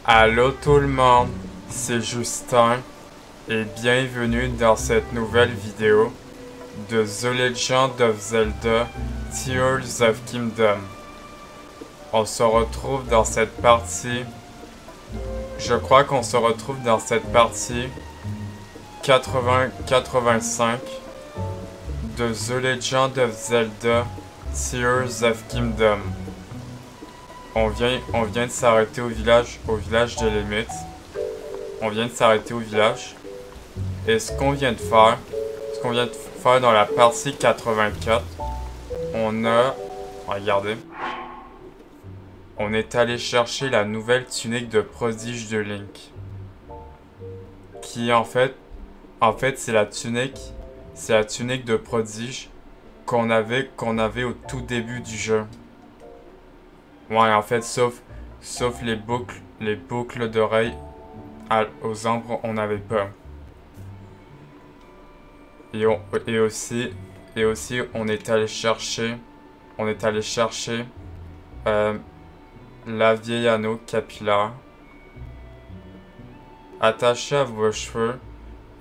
Allô tout le monde, c'est Justin et bienvenue dans cette nouvelle vidéo de The Legend of Zelda Tears of Kingdom. On se retrouve dans cette partie, je crois qu'on se retrouve dans cette partie 80-85 de The Legend of Zelda Tears of Kingdom. On vient de s'arrêter au village de Limit. On vient de s'arrêter au village. Et ce qu'on vient de faire dans la partie 84, regardez, on est allé chercher la nouvelle tunique de prodige de Link. Qui en fait c'est la tunique de prodige qu'on avait au tout début du jeu. Ouais, en fait, sauf les boucles d'oreilles aux ombres, on n'avait pas. Et aussi, on est allé chercher la vieille anneau capillaire attachée à vos cheveux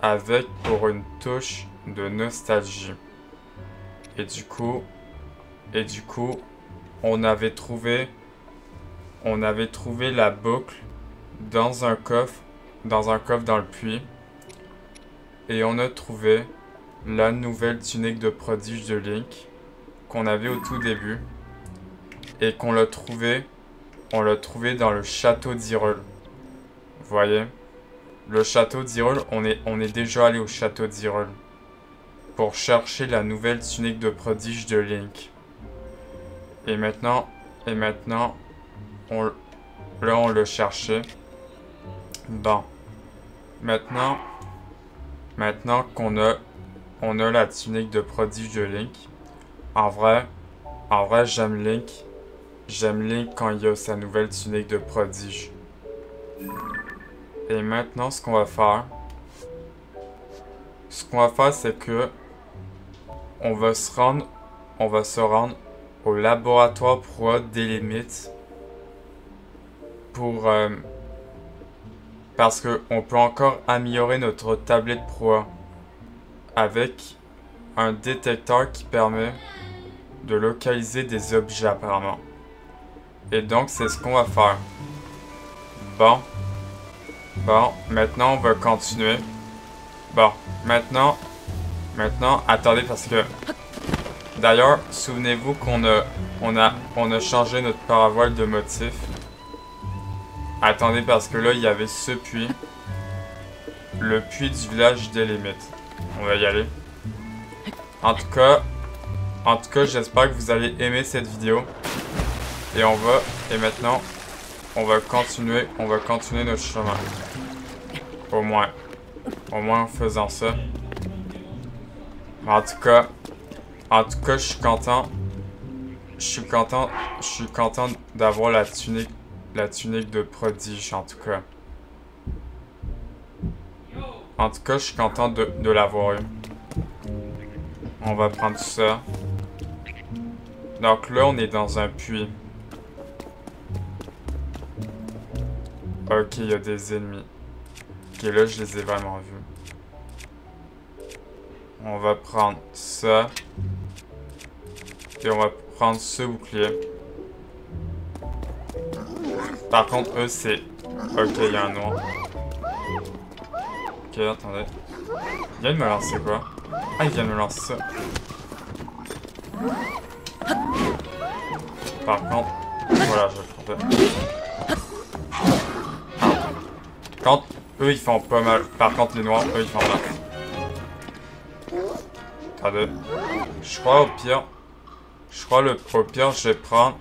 avec pour une touche de nostalgie. Et du coup, on avait trouvé la boucle dans un coffre dans le puits. Et on a trouvé la nouvelle tunique de prodige de Link qu'on avait au tout début. Et on l'a trouvé dans le château d'Hyrule. Vous voyez? Le château d'Hyrule, on est déjà allé au château d'Hyrule pour chercher la nouvelle tunique de prodige de Link. Et maintenant, on le cherchait. Bon. Maintenant qu'on a la tunique de prodige de Link. En vrai, j'aime Link. J'aime Link quand il a sa nouvelle tunique de prodige. Et maintenant, ce qu'on va faire, c'est que on va se rendre au laboratoire Proie des limites parce que on peut encore améliorer notre tablette Proie avec un détecteur qui permet de localiser des objets apparemment. Et donc c'est ce qu'on va faire. Bon, maintenant on va continuer. Bon, maintenant, attendez parce que d'ailleurs, souvenez-vous qu'on a changé notre paravoile de motif. Attendez parce que là, il y avait ce puits. Le puits du village des limites. On va y aller. En tout cas, j'espère que vous allez aimer cette vidéo. Et maintenant, on va continuer notre chemin. Au moins en faisant ça. En tout cas, je suis content. Je suis content d'avoir la tunique de prodige, en tout cas. En tout cas, je suis content de l'avoir eu. On va prendre ça. Donc là, on est dans un puits. Ok, il y a des ennemis. Ok, là, je les ai vraiment vus. On va prendre ça. Et on va prendre ce bouclier. Par contre, eux, c'est... Ok, il y a un noir. Ok, attendez. Il vient de me lancer quoi? Ah, il vient de me lancer ça. Par contre... Voilà, je le trompais. Quand eux, ils font pas mal. Par contre, les noirs, eux, ils font mal. Attendez. Je crois au pire, je vais prendre...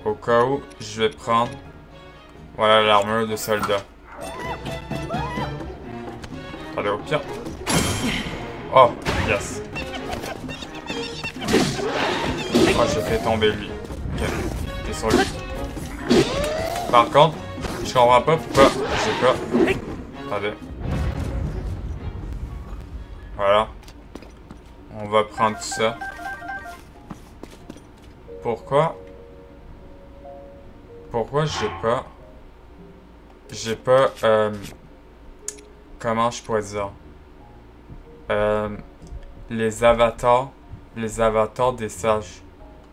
Au cas où, je vais prendre... Voilà, l'armure de soldat. Attendez, au pire. Oh, yes. Oh, j'ai fait tomber lui. Ok, t'es sur lui. Par contre, je comprends pas pourquoi j'ai pas... Attendez. Voilà. On va prendre tout ça. Pourquoi j'ai pas... J'ai pas... comment je pourrais dire? Euh, les avatars. Les avatars des sages.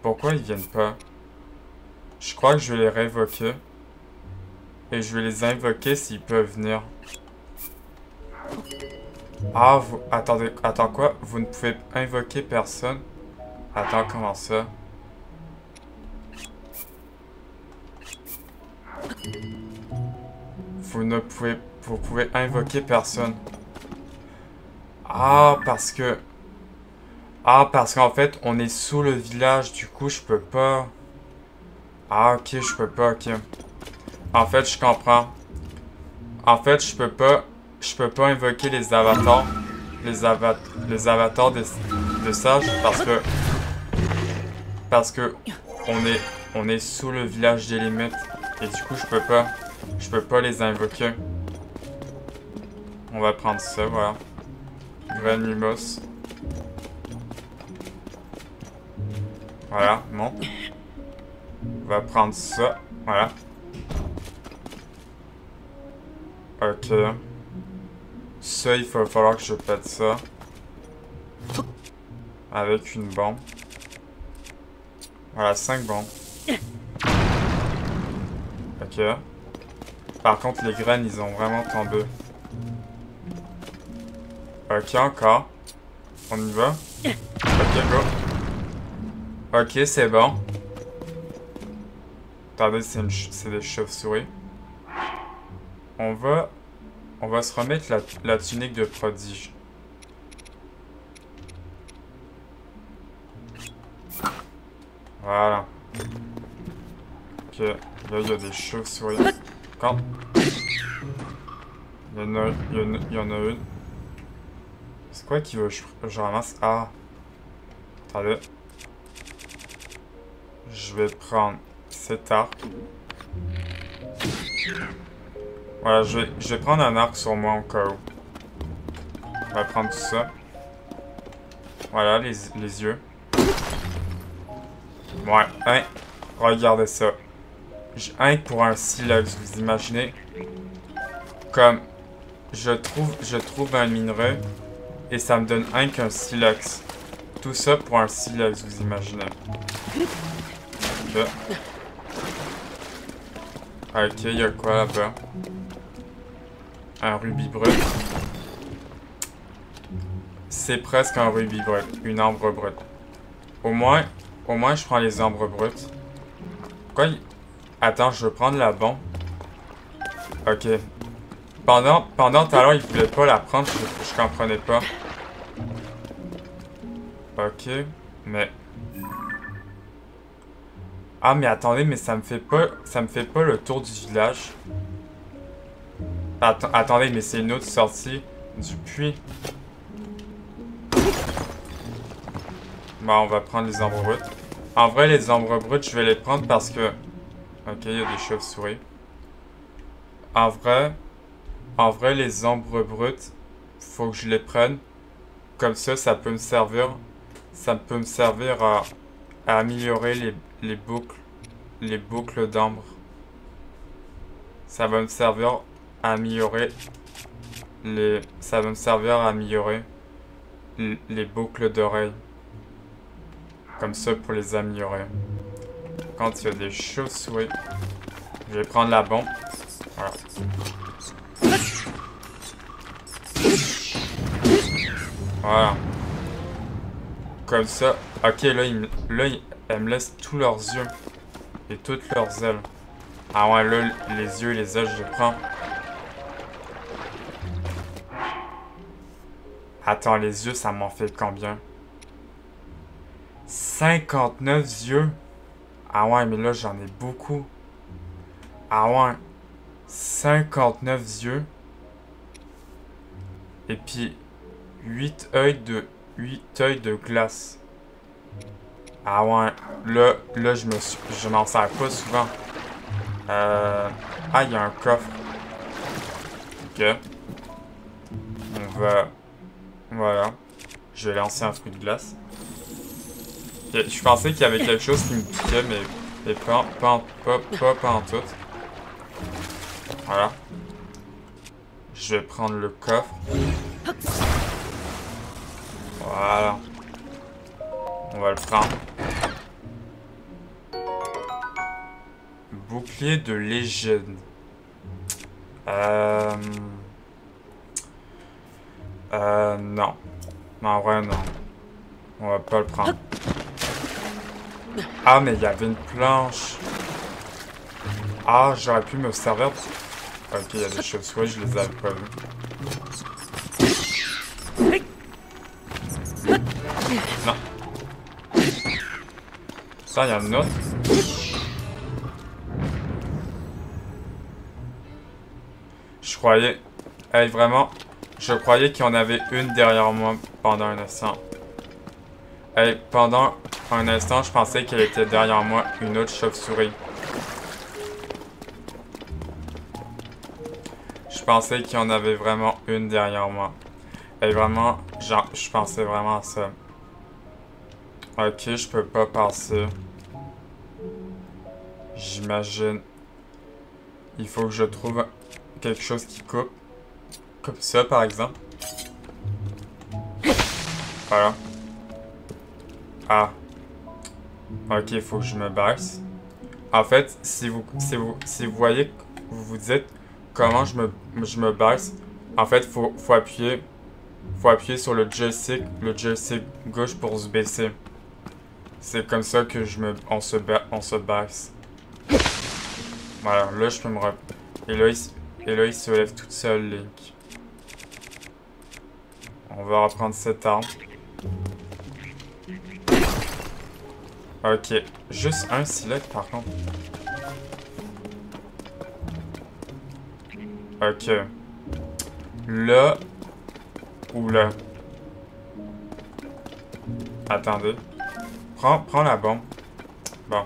Pourquoi ils viennent pas? Je crois que je vais les réinvoquer. Et je vais les invoquer s'ils peuvent venir. Ah, vous... Attendez, attends quoi? Vous ne pouvez invoquer personne? Attends, comment ça? Vous pouvez invoquer personne. Ah, parce que... Ah, parce qu'en fait, on est sous le village, du coup, je peux pas... Ah, ok, je peux pas, ok. En fait, je comprends. En fait, je peux pas invoquer les avatars. Les avatars de sages parce que on est sous le village des limites. Et du coup, je peux pas les invoquer. On va prendre ça, voilà. Graine Lumos. Voilà, non. On va prendre ça, voilà. Ok. Ça, il va falloir que je pète ça. Avec une bombe. Voilà, 5 bombes. Ok. Par contre, les graines, ils ont vraiment tombé. Ok, encore. On y va. Ok, go. Ok, c'est bon. Attendez, c'est des chauves-souris. On va se remettre la tunique de prodige. Voilà. Ok, là, il y a des chauves-souris. Quand? Il y en a une. C'est quoi qui veut je ramasse? Ah. Attendez. Je vais prendre cet arc. Voilà, je vais prendre un arc sur moi au cas où. On va prendre tout ça. Voilà, les yeux. Ouais, hein. Regardez ça. Un pour un silex, vous imaginez? Comme, je trouve un minerai et ça me donne un qu'un silex. Tout ça pour un silex, vous imaginez? Ok. Ok, il y a quoi là-bas? Un rubis brut. C'est presque un rubis brut. Une ambre brute. Au moins, je prends les ambres brutes. Pourquoi il... Attends, je veux prendre la bombe. Ok. Pendant tout à l'heure, il voulait pas la prendre. Je comprenais pas. Ok. Mais... Ah, mais attendez, mais ça me fait pas le tour du village. Attendez, mais c'est une autre sortie du puits. Bon, on va prendre les ombres brutes. En vrai, les ombres brutes, je vais les prendre parce que... Ok, il y a des chauves-souris. En vrai, les ombres brutes, faut que je les prenne. Comme ça peut me servir... Ça peut me servir à améliorer les boucles d'ambre. Ça va me servir à améliorer ça va me servir à améliorer les boucles d'oreilles. Comme ça pour les améliorer. Quand il y a des chauves-souris, je vais prendre la bombe. Voilà. Voilà. Comme ça. Ok, là, elle me laisse tous leurs yeux. Et toutes leurs ailes. Ah ouais, là, les yeux et les ailes, je les prends. Attends, les yeux, ça m'en fait combien? 59 yeux? Ah ouais, mais là, j'en ai beaucoup. Ah ouais. 59 yeux. Et puis, 8 œils de glace. Ah ouais. Là, je m'en sers pas souvent. Ah, il y a un coffre. Ok. On va... Voilà. Je vais lancer un fruit de glace. Je pensais qu'il y avait quelque chose qui me piquait, mais pas en tout. Voilà. Je vais prendre le coffre. Voilà. On va le prendre. Bouclier de légende. Non. Non, en vrai, non. On va pas le prendre. Ah, mais il y avait une planche. Ah, j'aurais pu me servir. Ok, il y a des chauves-souris, je les avais pas vues. Non. Ça, il y en a une autre. Je croyais... Hey, vraiment, je croyais qu'il y en avait une derrière moi pendant un instant. Hey, pendant un instant, je pensais qu'elle était derrière moi, une autre chauve-souris. Je pensais qu'il y en avait vraiment une derrière moi. Et vraiment, genre, je pensais vraiment à ça. Ok, je peux pas passer. J'imagine. Il faut que je trouve quelque chose qui coupe. Comme ça, par exemple. Voilà. Ah. Ok, il faut que je me baisse. En fait, si vous voyez, vous vous dites comment je me baisse. En fait, faut appuyer sur le joystick gauche pour se baisser. C'est comme ça que on se baisse. Voilà, là je peux me et là il se lève toute seule, Link. On va reprendre cette arme. Ok, juste un select par contre. Ok. Là ou là. Attendez. Prends la bombe. Bon.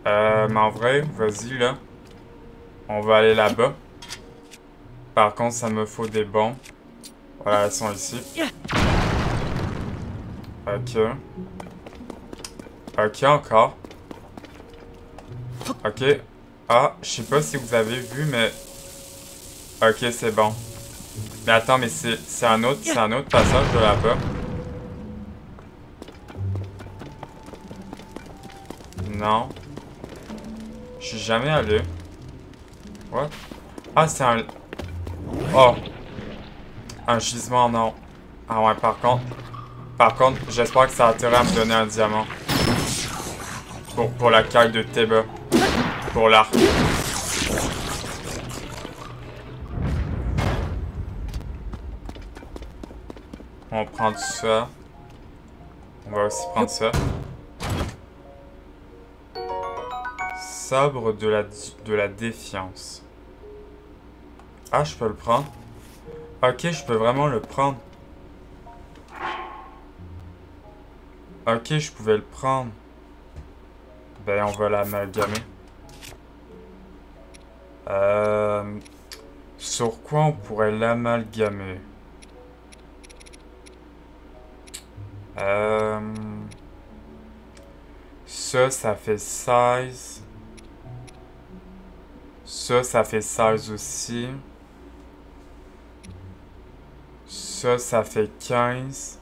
Mais en vrai, vas-y là. On va aller là-bas. Par contre, ça me faut des bombes. Voilà, elles sont ici. Ok. Ok, encore. Ok. Ah, je sais pas si vous avez vu, mais... Ok, c'est bon. Mais attends, mais c'est un autre passage de là-bas. Non. Je suis jamais allé. What? Ah, c'est un... Oh. Un gisement, non. Ah ouais, par contre, j'espère que ça a intérêt à me donner un diamant. Pour la caille de Teba. Pour l'arc. On prend tout ça. On va aussi prendre ça. Sabre de la défiance. Ah, je peux le prendre. Ok, je peux vraiment le prendre. Ok, je pouvais le prendre. Ben, on va l'amalgamer. Sur quoi on pourrait l'amalgamer? Ça fait 16. Ça fait 16 aussi. Ça fait 15.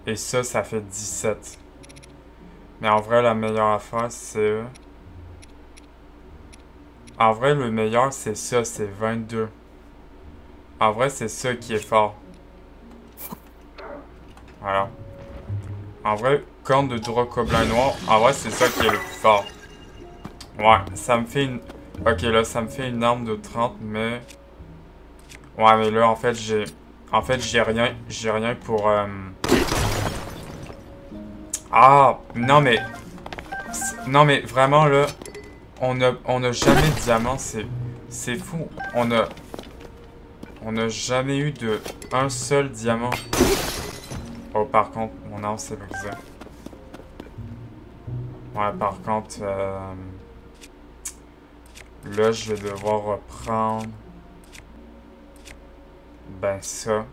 Et ça fait 17. Mais en vrai, la meilleure affaire, c'est... En vrai, le meilleur, c'est ça, c'est 22. En vrai, c'est ça qui est fort. Voilà. En vrai, corne de Dracoblan noir, en vrai, c'est ça qui est le plus fort. Ouais, ça me fait une... Ok, là, ça me fait une arme de 30, mais... Ouais, mais là, en fait, j'ai... En fait, j'ai rien pour... Ah, non, mais... Non, mais vraiment, là... On a jamais de diamant, c'est fou. On a jamais eu de un seul diamant. Oh, par contre, mon arme s'est brisée. Ouais, par contre, là, je vais devoir reprendre... Ben, ça.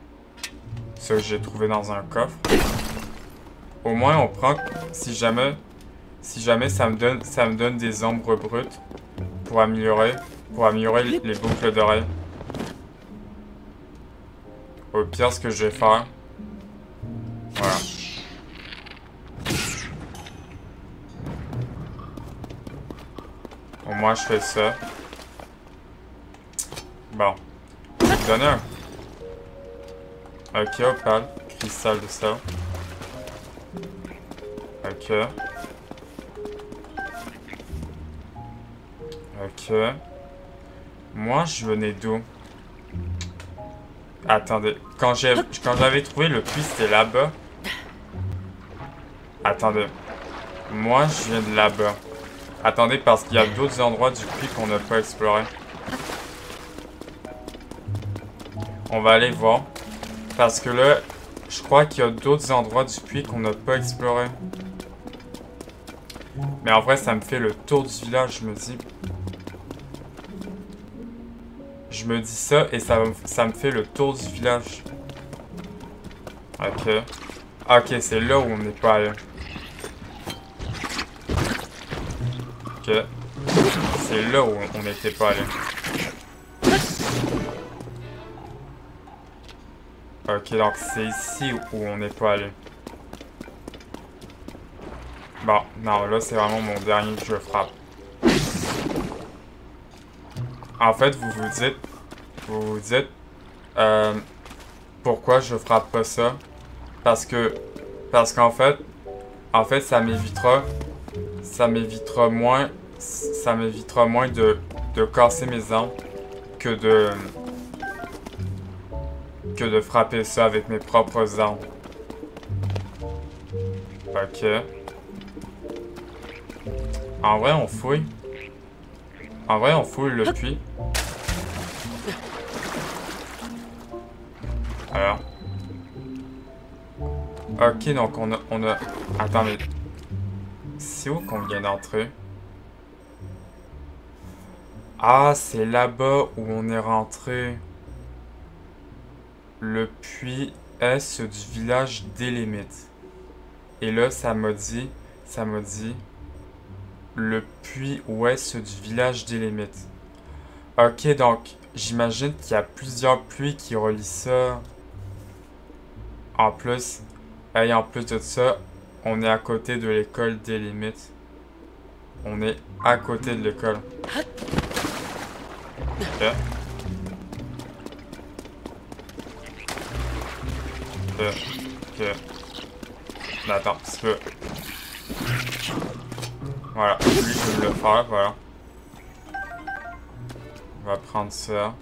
Ça que j'ai trouvé dans un coffre. Au moins, on prend... Si jamais ça me donne des ombres brutes pour améliorer. pour améliorer les boucles d'oreilles. Au pire, ce que je vais faire... Voilà. Au moins, je fais ça. Bon. Je vais vous donner un... Ok, opale. Cristal de sel. Ok. Ok. Moi, je venais d'où? Attendez. Quand j'avais trouvé le puits, c'était là-bas. Attendez. Moi, je viens de là-bas. Attendez, parce qu'il y a d'autres endroits du puits qu'on n'a pas exploré. On va aller voir. Parce que là, je crois qu'il y a d'autres endroits du puits qu'on n'a pas exploré. Mais en vrai, ça me fait le tour du village, je me dis. Je me dis ça et ça me fait le tour du village. Ok. Ok, c'est là où on n'est pas allé. Ok. C'est là où on n'était pas allé. Ok, donc c'est ici où on n'est pas allé. Bon, non, là c'est vraiment mon dernier que je frappe. En fait, vous vous dites, pourquoi je frappe pas ça? Parce qu'en fait, ça m'évitera moins de casser mes armes que de frapper ça avec mes propres armes. Ok. En vrai, on fouille. En vrai, on fouille le puits. Alors. Ok, donc on a... Attends, mais... C'est où qu'on vient d'entrer? Ah, c'est là-bas où on est rentré. Le puits est du village des limites. Et là, ça m'a dit... Le puits ouest du village des limites. Ok, donc, j'imagine qu'il y a plusieurs puits qui relient ça. En plus, et en plus de ça, on est à côté de l'école des limites. On est à côté de l'école. Ok. Ok. Ok. Mais attends, un petit peu. Voilà, lui je vais le faire, voilà. On va prendre ça.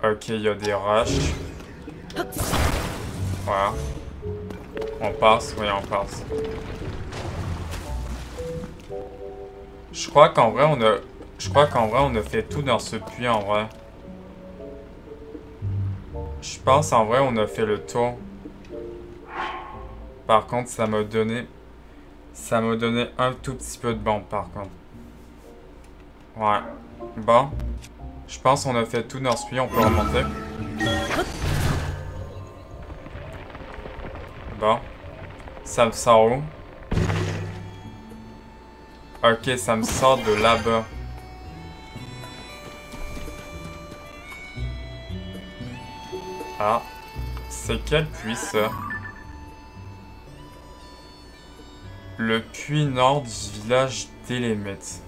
Ok, il y a des roches. Voilà. On passe, oui, on passe. Je crois qu'en vrai, on a fait tout dans ce puits, en vrai. Je pense, en vrai, on a fait le tour. Par contre, ça m'a donné un tout petit peu de bombe, par contre. Ouais. Bon. Je pense qu'on a fait tout dans ce puits, on peut remonter. Bon. Ça me sort où? Ok, ça me sort de là-bas. Ah. C'est quel puits, ça? Le puits nord du village des limites.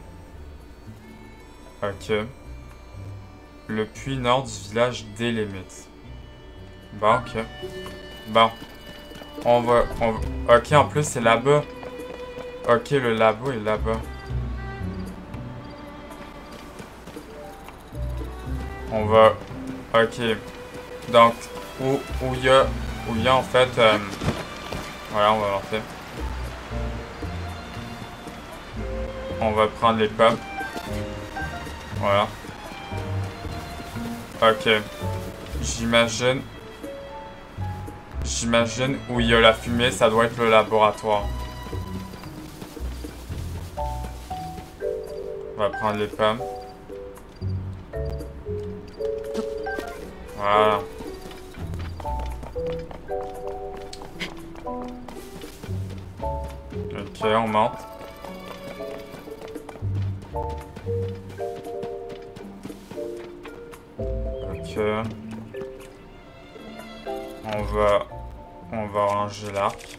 Ok. Le puits nord du village des limites. Bon, ok. Bon. Ok, en plus, c'est là-bas. Ok, le labo est là-bas. On va... Ok. Donc, où il y a en fait... Voilà, on va monter. On va prendre les pommes. Voilà. Ok. J'imagine où il y a la fumée, ça doit être le laboratoire. On va prendre les pommes. Voilà. Ok, on monte. Ok. On va ranger l'arc.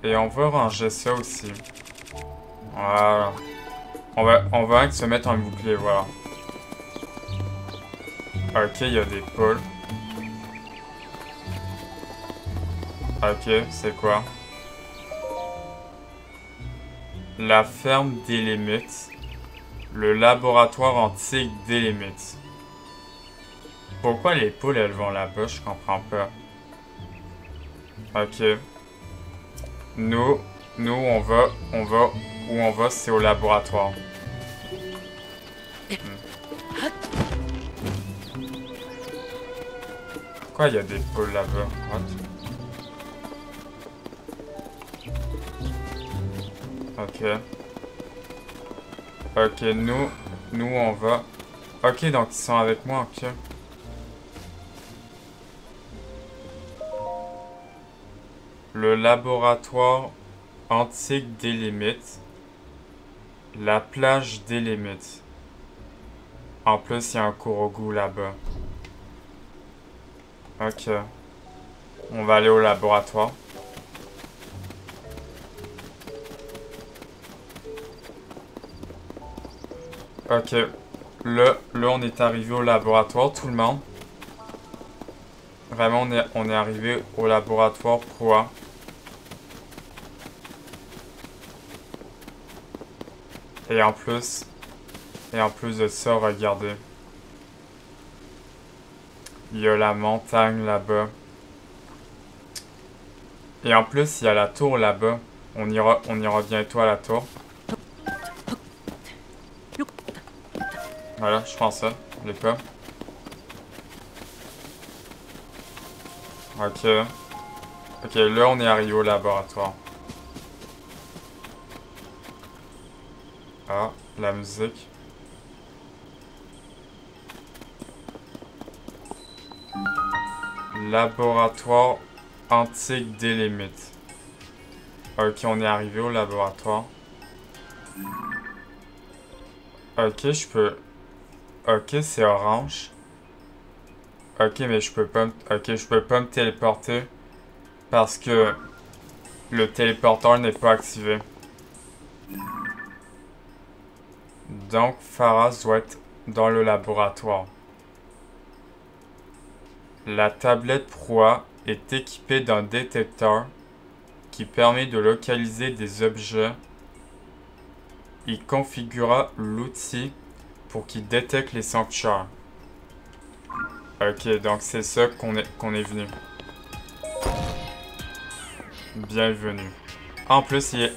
Et on va ranger ça aussi. Voilà. On va se mettre en bouclier, voilà. Ok, il y a des pôles. Ok, c'est quoi? La ferme des limites. Le laboratoire antique des limites. Pourquoi les poules elles vont là-bas? Je comprends pas. Ok. Nous, où on va, c'est au laboratoire. Pourquoi il y a des poules là-bas? Ok. Ok, nous on va. Ok, donc ils sont avec moi, ok. Le laboratoire antique des limites. La plage des limites. En plus, il y a un Kurogu là-bas. Ok. On va aller au laboratoire. Ok. Là, on est arrivé au laboratoire, tout le monde. Vraiment, on est arrivé au laboratoire Proa. Et en plus de ça, regardez. Il y a la montagne là-bas. Et en plus, il y a la tour là-bas. On ira bientôt à la tour. Voilà, je prends ça. Les pommes. Ok. Ok, là, on est arrivé au laboratoire. Ah, la musique. Laboratoire antique des limites. Ok, on est arrivé au laboratoire. Ok, je peux... Ok, c'est orange. Ok, mais je peux pas... Ok, je peux pas me téléporter. Parce que... Le téléporteur n'est pas activé. Donc, Pharas doit être dans le laboratoire. La tablette Proa est équipée d'un détecteur qui permet de localiser des objets. Il configura l'outil pour qu'il détecte les sanctuaires. Ok, donc c'est ça qu'on est venu. Bienvenue. En plus, il est...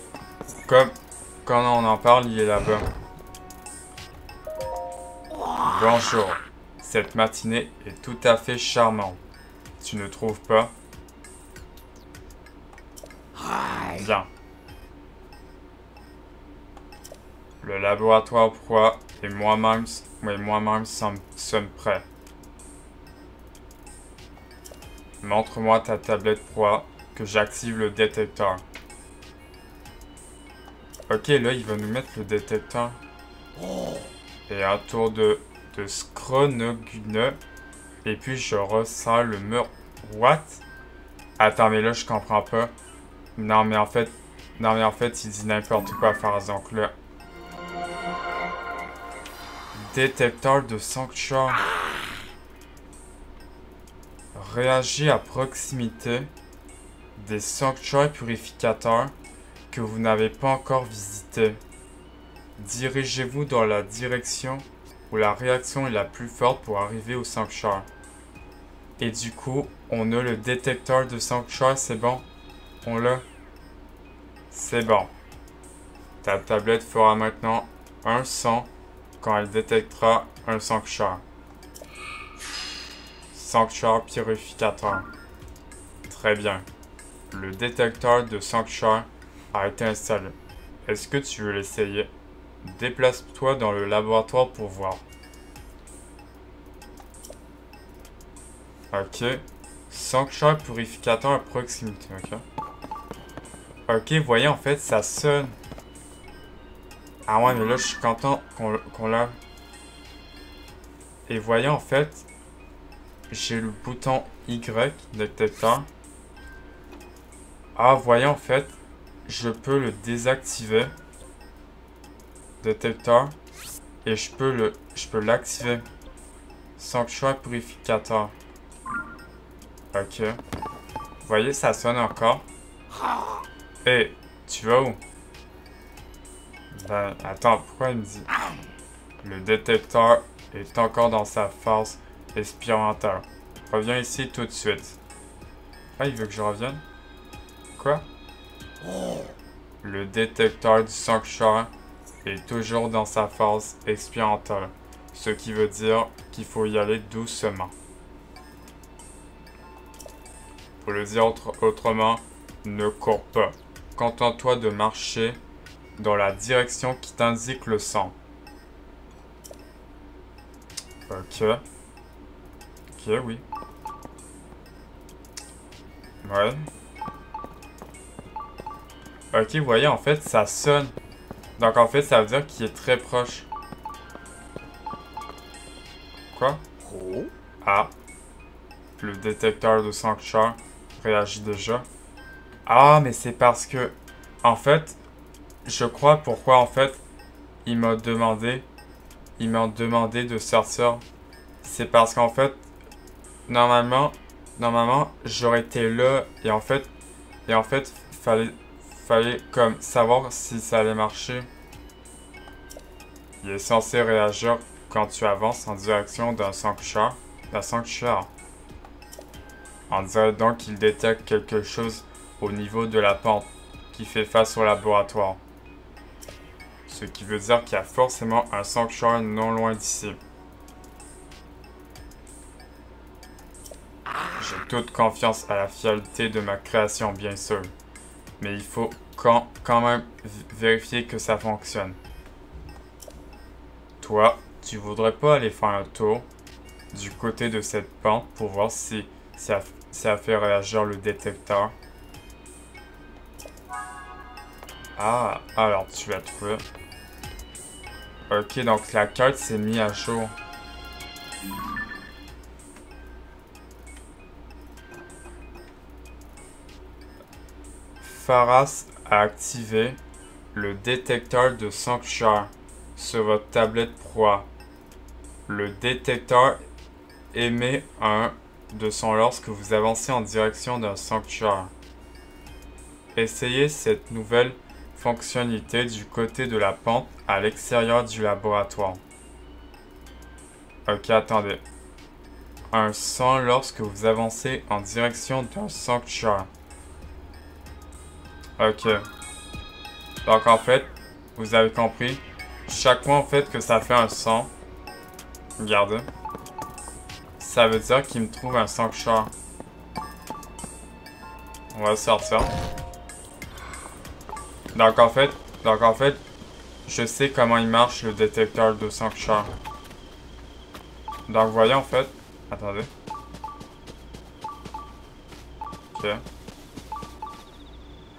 Comme quand on en parle, il est là-bas. Bonjour. Cette matinée est tout à fait charmante. Tu ne trouves pas? Bien. Le laboratoire Proa et moi-même sommes prêts. Montre-moi ta tablette Proa que j'active le détecteur. Ok, là, il va nous mettre le détecteur. Et un tour de Skronogune. Et puis, je ressens le mur. What? Attends, mais là, je comprends pas. Non, mais en fait, il dit n'importe quoi à faire. Donc là... Détecteur de sanctuaire. Réagit à proximité des sanctuaires purificateurs que vous n'avez pas encore visités. Dirigez-vous dans la direction où la réaction est la plus forte pour arriver au sanctuaire. Et du coup, on a le détecteur de sanctuaire, c'est bon? On l'a? C'est bon. Ta tablette fera maintenant un son quand elle détectera un sanctuaire. Sanctuaire purificateur. Très bien. Le détecteur de sanctuaire a été installé. Est-ce que tu veux l'essayer? Déplace-toi dans le laboratoire pour voir. Ok. Sanctuaire purificateur à proximité, ok. Ok, voyez, en fait, ça sonne. Ah ouais, mais là, je suis content qu'on l'a. Et voyez, en fait, j'ai le bouton Y, détecteur. Ah, voyez, en fait, je peux le désactiver. Détecteur. Et je peux l'activer. Sanctuaire purificateur. Ok. Vous voyez, ça sonne encore. Hé, tu vas où? Ben, attends, pourquoi il me dit? Le détecteur est encore dans sa phase expérimentale. Reviens ici tout de suite. Ah, il veut que je revienne? Quoi? Le détecteur du sanctuaire est toujours dans sa phase expérimentale. Ce qui veut dire qu'il faut y aller doucement. Pour le dire autrement, ne cours pas. Contente-toi de marcher dans la direction qui t'indique le sang. Ok. Ok, oui. Ouais. Ok, vous voyez, en fait, ça sonne. Donc, en fait, ça veut dire qu'il est très proche. Quoi? Ah. Le détecteur de sanctuaire réagit déjà. Ah, mais c'est parce que... En fait, je crois pourquoi, en fait, il m'a demandé de sortir. C'est parce qu'en fait, normalement, j'aurais été là et en fait, fallait comme savoir si ça allait marcher. Il est censé réagir quand tu avances en direction d'un sanctuaire. On dirait donc qu'il détecte quelque chose au niveau de la pente qui fait face au laboratoire. Ce qui veut dire qu'il y a forcément un sanctuaire non loin d'ici. J'ai toute confiance à la fiabilité de ma création, bien sûr. Mais il faut quand même vérifier que ça fonctionne. Toi, tu voudrais pas aller faire un tour du côté de cette pente pour voir si ça fait réagir le détecteur? Ah, alors tu l'as trouvé. Ok, donc la carte s'est mise à jour. Pharas a activé le détecteur de sanctuaire sur votre tablette proie. Le détecteur émet un de son lorsque vous avancez en direction d'un sanctuaire. Essayez cette nouvelle fonctionnalité du côté de la pente à l'extérieur du laboratoire. Ok, attendez. Un son lorsque vous avancez en direction d'un sanctuaire. Ok. Donc en fait, vous avez compris. Chaque fois en fait que ça fait un son, regardez, ça veut dire qu'il me trouve un sanctuaire. On va sortir. Donc en fait, je sais comment il marche le détecteur de sanctuaire. Donc voyez en fait, attendez. Ok.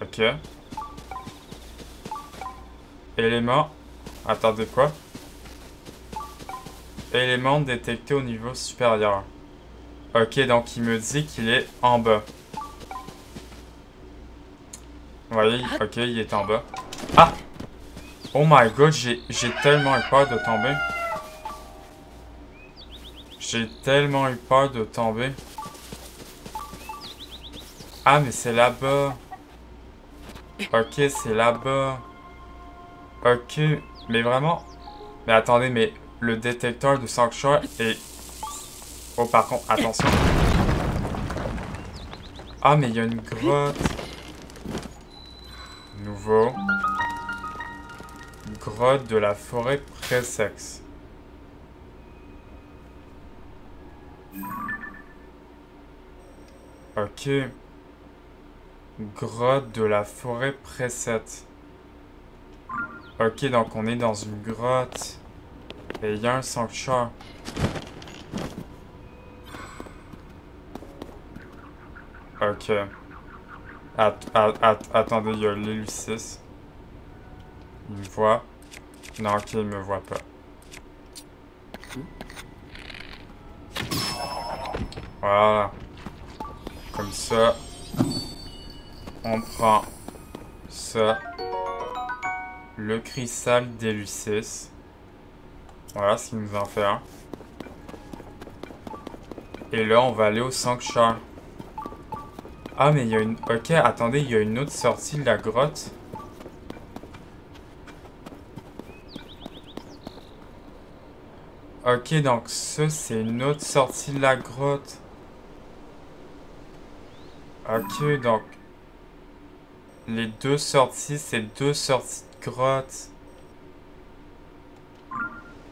Ok. Élément. Attendez quoi? Élément détecté au niveau supérieur. Ok, donc il me dit qu'il est en bas. Vous voyez, ok, il est en bas. Ah! Oh my god, j'ai tellement eu peur de tomber. J'ai tellement eu peur de tomber. Ah, mais c'est là-bas. Ok, c'est là-bas. Ok, mais vraiment... Mais attendez, mais le détecteur de sanctuaire est... Oh, par contre, attention. Ah, mais il y a une grotte. Nouveau. Grotte de la forêt Pressex. Ok. Grotte de la forêt Presset. Ok, donc on est dans une grotte. Et il y a un sanctuaire. Ok. Attendez, il y a l'Elucis. Il me voit. Non, ok, il me voit pas. Voilà. Comme ça, on prend ça. Le cristal d'Elucis. Voilà ce qu'il nous en fait un. Et là, on va aller au sanctuaire. Ah, mais il y a une... Ok, attendez, il y a une autre sortie de la grotte. Ok, donc ça, c'est une autre sortie de la grotte. Ok, donc... Les deux sorties, c'est deux sorties de grotte.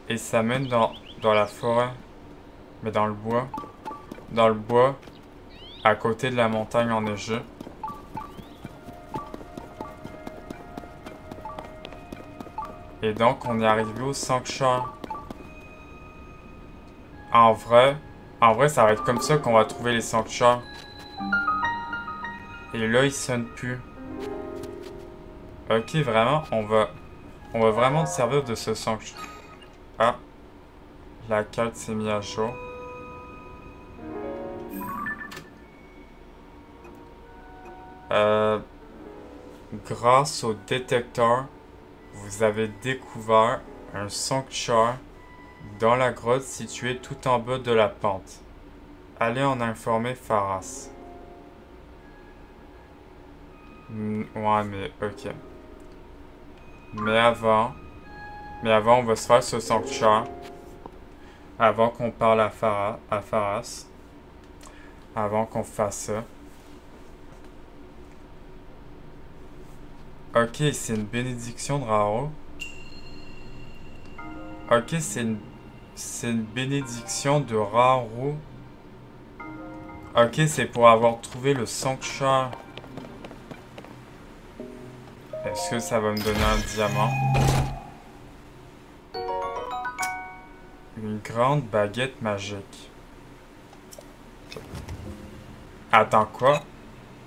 Et ça mène dans la forêt. Mais dans le bois. Dans le bois. À côté de la montagne enneigée. Et donc, on est arrivé au sanctuaire. En vrai, ça va être comme ça qu'on va trouver les sanctuaires. Et là, il sonne plus. Ok, vraiment, on va vraiment se servir de ce sanctuaire. Ah, la carte s'est mise à jour. Grâce au détecteur, vous avez découvert un sanctuaire dans la grotte située tout en bas de la pente. Allez en informer Pharas. Ouais, mais ok. Mais avant, on va se faire ce sanctuaire. Avant qu'on parle à Pharas. Avant qu'on fasse ça. Ok, c'est une bénédiction de Raro. Ok, c'est une bénédiction de Raro. Ok, c'est pour avoir trouvé le sanctuaire. Est-ce que ça va me donner un diamant? Une grande baguette magique. Attends, quoi?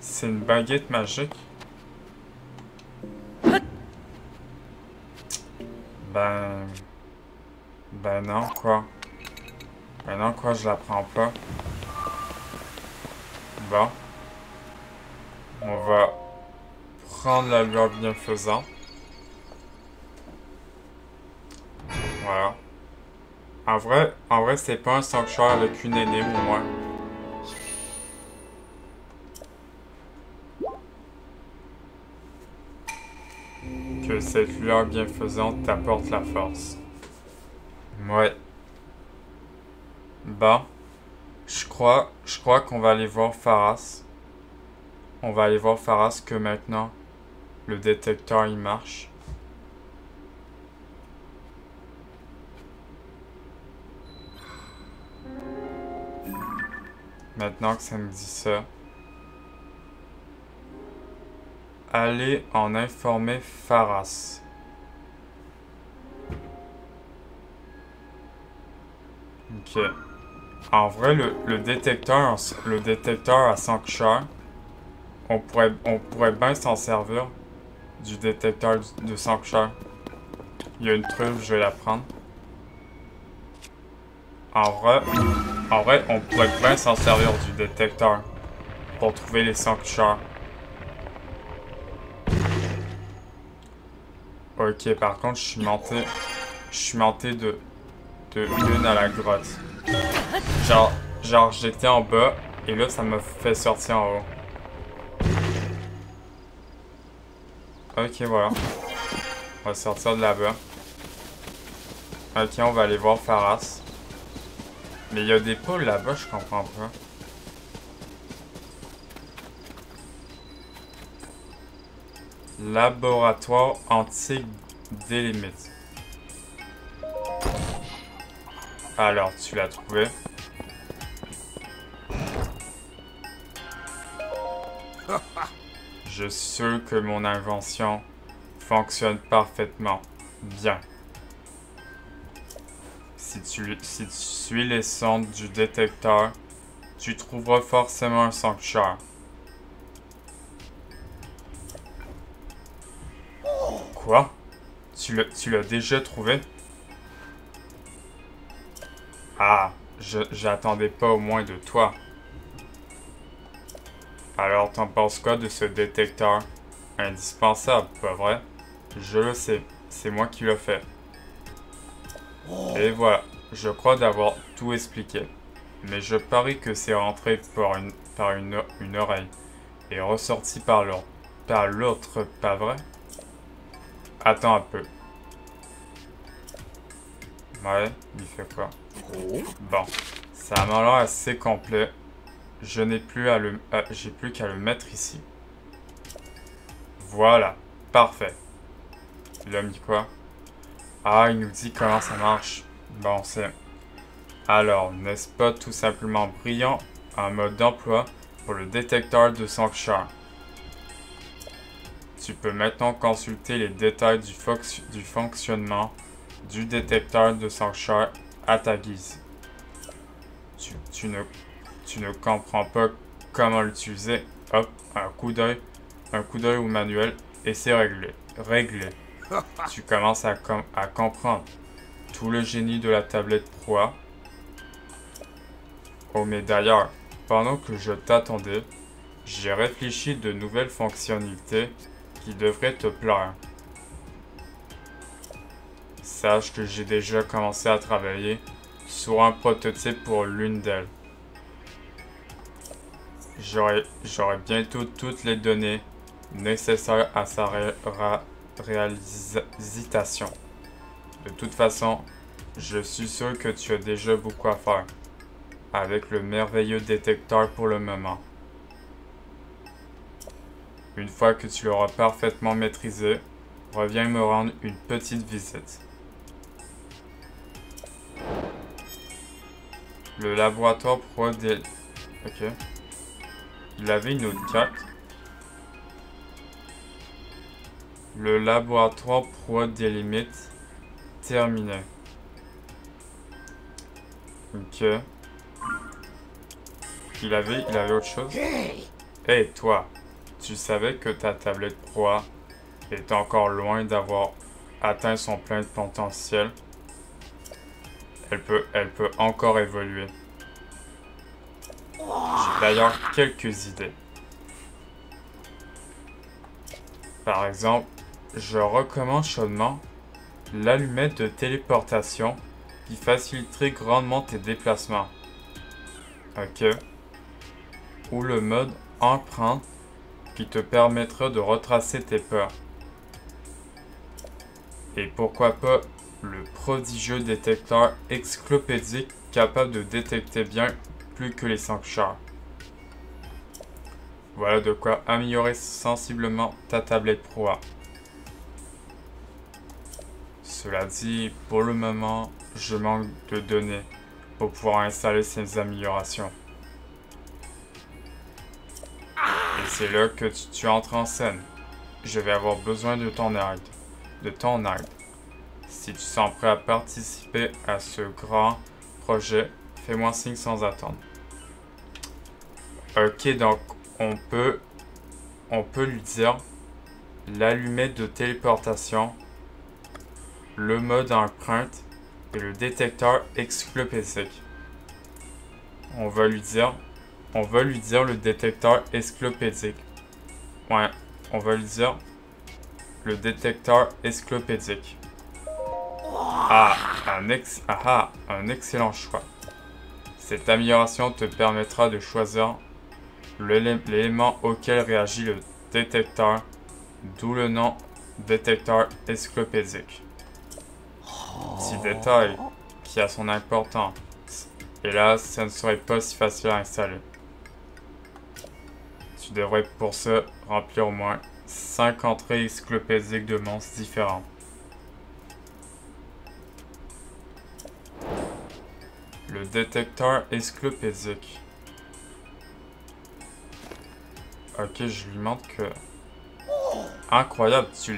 C'est une baguette magique? Ben non, quoi. Ben non, quoi, je la prends pas. Bon. On va prendre la lueur bienfaisante. Voilà. En vrai, c'est pas un sanctuaire avec une énigme au moins. Que cette lueur bienfaisante t'apporte la force. Ouais. Bon. Je crois qu'on va aller voir Pharas. On va aller voir Pharas que maintenant, le détecteur il marche. Maintenant que ça me dit ça. Allez en informer Pharas. Ok. En vrai, le détecteur à sanctuaire, on pourrait bien s'en servir du détecteur de sanctuaire. Il y a une truffe, je vais la prendre. En vrai, on pourrait bien s'en servir du détecteur pour trouver les sanctuaires. Ok, par contre, je suis monté de une à la grotte. Genre j'étais en bas et là ça m'a fait sortir en haut. Ok, voilà. On va sortir de là-bas. Ok, on va aller voir Pharas. Mais il y a des pôles là-bas, je comprends pas. Laboratoire antique des limites. Alors, tu l'as trouvé. Je suis sûr que mon invention fonctionne parfaitement. Bien. Si tu suis les sondes du détecteur, tu trouveras forcément un sanctuaire. Quoi? Tu l'as déjà trouvé? Ah, j'attendais pas au moins de toi. Alors, t'en penses quoi de ce détecteur? Indispensable, pas vrai? Je le sais, c'est moi qui le fais. Et voilà, je crois d'avoir tout expliqué. Mais je parie que c'est rentré par une oreille et ressorti par l'autre, pas vrai? Attends un peu. Ouais, il fait quoi? Bon, ça m'a l'air assez complet. Je n'ai plus à j'ai plus qu'à le mettre ici. Voilà, parfait. Il a mis quoi? Ah, il nous dit comment ça marche. Bon, c'est... Alors, n'est-ce pas tout simplement brillant un mode d'emploi pour le détecteur de sanctuaire? Tu peux maintenant consulter les détails du fonctionnement du détecteur de sanctuaire à ta guise. Tu ne comprends pas comment l'utiliser? Hop, un coup d'œil au manuel et c'est réglé. Réglé. Tu commences à comprendre tout le génie de la tablette proie. Oh, mais d'ailleurs, pendant que je t'attendais, j'ai réfléchi de nouvelles fonctionnalités qui devraient te plaire. Sache que j'ai déjà commencé à travailler sur un prototype pour l'une d'elles. J'aurai bientôt toutes les données nécessaires à sa réalisation. De toute façon, je suis sûr que tu as déjà beaucoup à faire avec le merveilleux détecteur pour le moment. Une fois que tu l'auras parfaitement maîtrisé, reviens me rendre une petite visite. Le laboratoire proie des... Ok. Il avait une autre carte. Le laboratoire proie des limites. Terminé. Ok. Il avait autre chose. Hey, toi. Tu savais que ta tablette proie est encore loin d'avoir atteint son plein potentiel. Elle peut encore évoluer. J'ai d'ailleurs quelques idées. Par exemple, je recommande chaudement l'allumette de téléportation qui faciliterait grandement tes déplacements. Ok. Ou le mode empreinte qui te permettra de retracer tes peurs. Et pourquoi pas le prodigieux détecteur encyclopédique capable de détecter bien plus que les sanctuaires. Voilà de quoi améliorer sensiblement ta tablette proie. Cela dit, pour le moment, je manque de données pour pouvoir installer ces améliorations. Et c'est là que tu entres en scène. Je vais avoir besoin de ton aide. Si tu sens prêt à participer à ce grand projet, fais-moi signe sans attendre. Ok, donc on peut lui dire l'allumette de téléportation, le mode empreinte et le détecteur encyclopédique. On va lui dire le détecteur encyclopédique. Ouais, on va lui dire le détecteur encyclopédique. Un excellent choix. Cette amélioration te permettra de choisir l'élément auquel réagit le détecteur, d'où le nom détecteur encyclopédique. Petit détail qui a son importance. Et là, ça ne serait pas si facile à installer. Tu devrais pour ça remplir au moins 5 entrées encyclopédiques de monstres différents. Le détecteur encyclopédique. Ok, je lui montre que... Incroyable, tu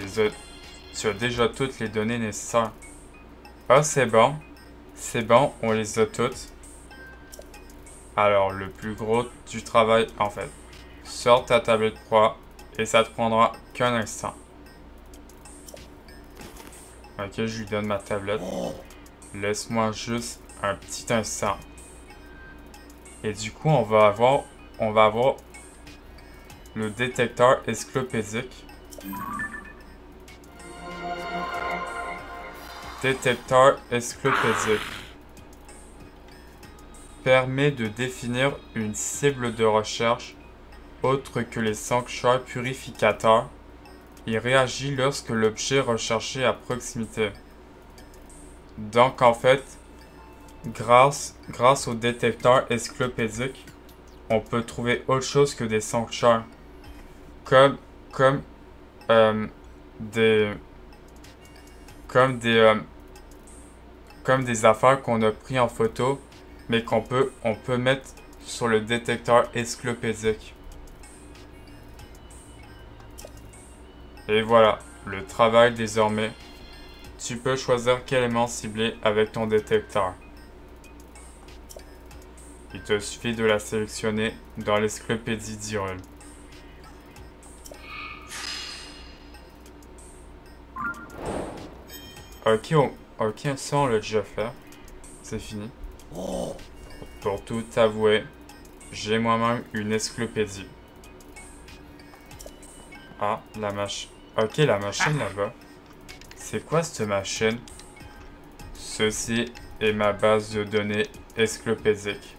as déjà toutes les données nécessaires. Ah, c'est bon. C'est bon, on les a toutes. Alors, le plus gros du travail, en fait. Sors ta tablette proie et ça te prendra qu'un instant. Ok, je lui donne ma tablette. Laisse-moi juste un petit instant. Et du coup, on va avoir le détecteur encyclopédique. Détecteur encyclopédique permet de définir une cible de recherche autre que les sanctuaires purificateurs. Il réagit lorsque l'objet recherché est à proximité. Donc en fait, grâce au détecteur encyclopédique, on peut trouver autre chose que des sanctuaires. Comme des affaires qu'on a pris en photo, mais on peut mettre sur le détecteur encyclopédique. Et voilà, le travail désormais. Tu peux choisir quel élément cibler avec ton détecteur. Il te suffit de la sélectionner dans l'encyclopédie d'Hyrule. Ok, ça on l'a déjà fait. C'est fini. Pour tout avouer, j'ai moi-même une encyclopédie. Ah, la machine. Ok, la machine là-bas. C'est quoi cette machine? Ceci est ma base de données encyclopédique.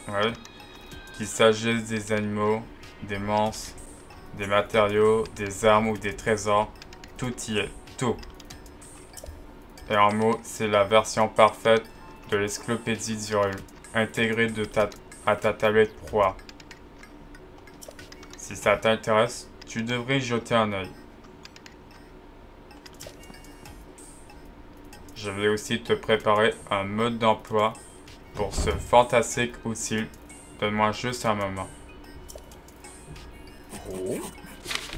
Ouais. Qu'il s'agisse des animaux, des monstres, des matériaux, des armes ou des trésors, tout y est. Tout. Et en mots, c'est la version parfaite de l'encyclopédie d'Hyrule, intégrée à ta tablette Pro. Si ça t'intéresse, tu devrais y jeter un œil. Je vais aussi te préparer un mode d'emploi pour ce fantastique outil. Donne-moi juste un moment.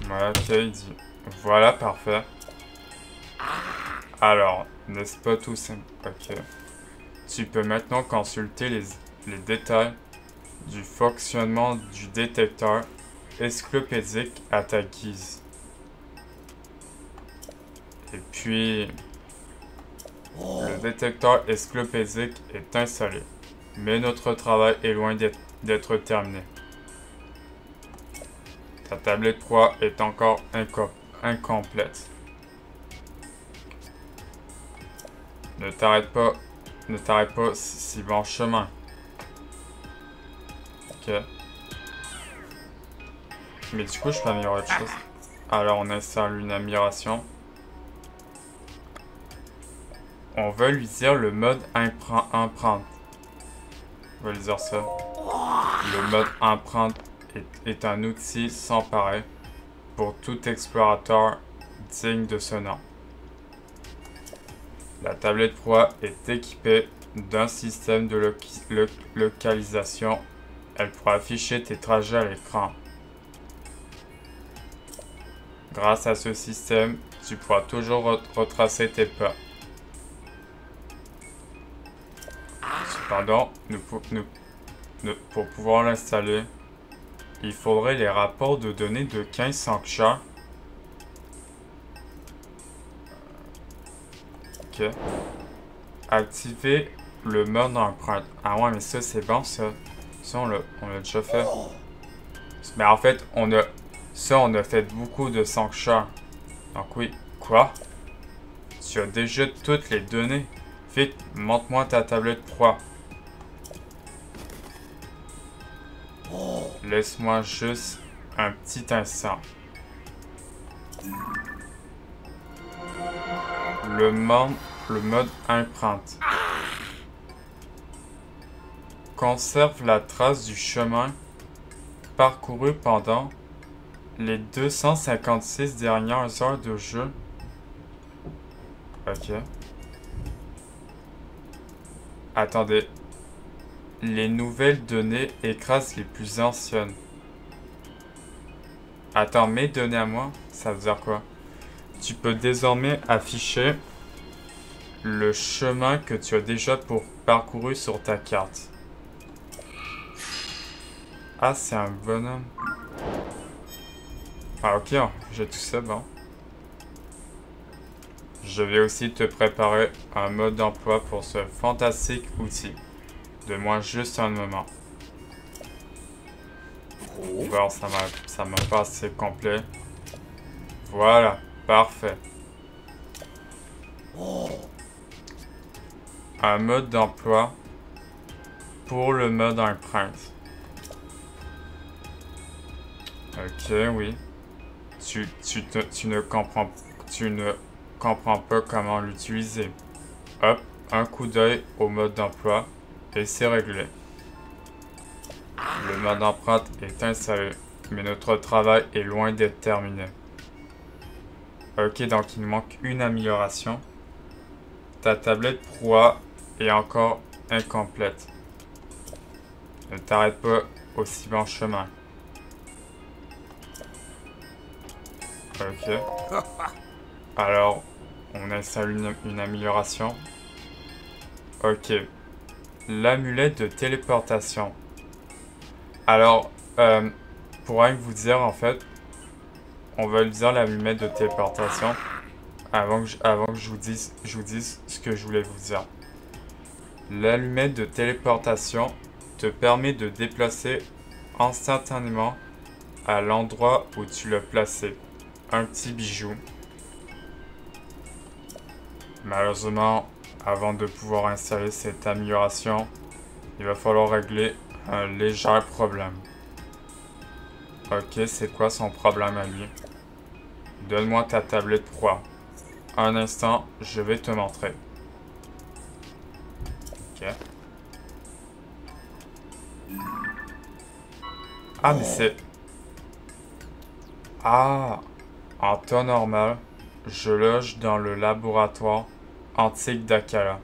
Voilà, ok, il dit. Voilà, parfait. Alors, n'est-ce pas tout simple? Ok. Tu peux maintenant consulter les détails du fonctionnement du détecteur encyclopédique à ta guise. Et puis, le détecteur encyclopédique est installé, mais notre travail est loin d'être terminé. Ta tablette 3 est encore incomplète. Ne t'arrête pas si bon chemin. Ok. Mais du coup, je peux améliorer autre chose. Alors, on installe une amélioration. On va lui dire le mode empreinte. On va lui dire ça. Le mode empreinte est un outil sans pareil pour tout explorateur digne de ce nom. La tablette Pro est équipée d'un système de localisation. Elle pourra afficher tes trajets à l'écran. Grâce à ce système, tu pourras toujours retracer tes pas. Cependant, pour pouvoir l'installer, il faudrait les rapports de données de 15 sanctuaires. Ok. Activer le mode empreinte. Ah ouais, mais ça c'est bon ça. Ça on l'a déjà fait. Mais en fait, on a fait beaucoup de sanctuaires. Donc oui. Quoi? Tu as déjà toutes les données. Vite, montre-moi ta tablette Pro. Laisse-moi juste un petit instant. Le mode empreinte. Conserve la trace du chemin parcouru pendant les 256 dernières heures de jeu. Ok. Attendez. Les nouvelles données écrasent les plus anciennes. Attends, mes données à moi, ça veut dire quoi? Tu peux désormais afficher le chemin que tu as déjà parcouru sur ta carte. Ah, c'est un bonhomme. Ah, ok, j'ai tout ça, bon. Je vais aussi te préparer un mode d'emploi pour ce fantastique outil. Donne-moi juste un moment. Bon, ça m'a pas assez complet. Voilà, parfait. Un mode d'emploi pour le mode empreinte. Ok, oui. Tu ne comprends pas comment l'utiliser. Hop, un coup d'œil au mode d'emploi et c'est réglé. Le mode empreinte est installé, mais notre travail est loin d'être terminé. Ok, donc il nous manque une amélioration. Ta tablette proie est encore incomplète. Ne t'arrête pas au si bon chemin. Ok. Alors, on installe une amélioration. Ok. L'amulette de téléportation. Alors, pour rien vous dire, en fait, on va lui dire l'amulette de téléportation avant que je vous dise ce que je voulais vous dire. L'allumette de téléportation te permet de déplacer instantanément à l'endroit où tu l'as placé. Un petit bijou. Malheureusement, avant de pouvoir installer cette amélioration, il va falloir régler un léger problème. Ok, c'est quoi son problème à lui? Donne-moi ta tablette proie. Un instant, je vais te montrer. Ok. Ah, mais c'est... Ah, en temps normal, je loge dans le laboratoire antique d'Akala.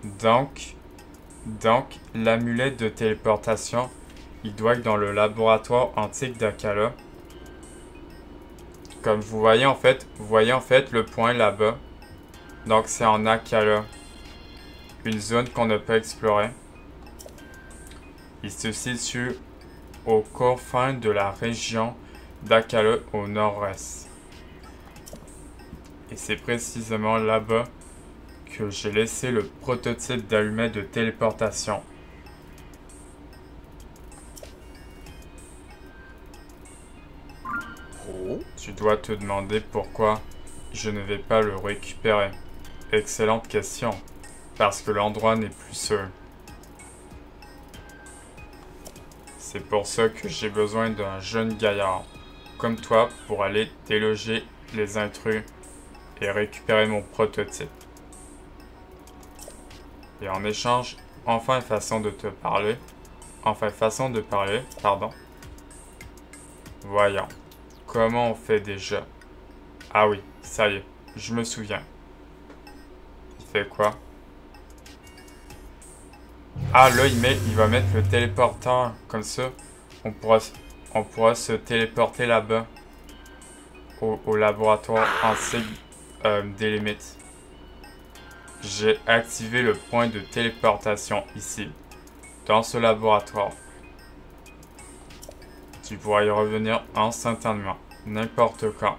Donc, l'amulette de téléportation, il doit être dans le laboratoire antique d'Akala. Comme vous voyez en fait le point là-bas. Donc c'est en Akala. Une zone qu'on ne peut explorer. Il se situe aux confins de la région d'Akala au nord-est. Et c'est précisément là-bas que j'ai laissé le prototype d'allumette de téléportation. Tu dois te demander pourquoi je ne vais pas le récupérer. Excellente question. Parce que l'endroit n'est plus sûr. C'est pour ça que j'ai besoin d'un jeune gaillard comme toi pour aller déloger les intrus et récupérer mon prototype. Et en échange, façon de parler, pardon. Voyons. Comment on fait déjà? Ah oui, ça y est, je me souviens. Il fait quoi? Ah là, il va mettre le téléporteur, comme ça, on pourra se téléporter là-bas, au laboratoire antique des limites. J'ai activé le point de téléportation ici, dans ce laboratoire. Tu pourras y revenir instantanément, n'importe quand.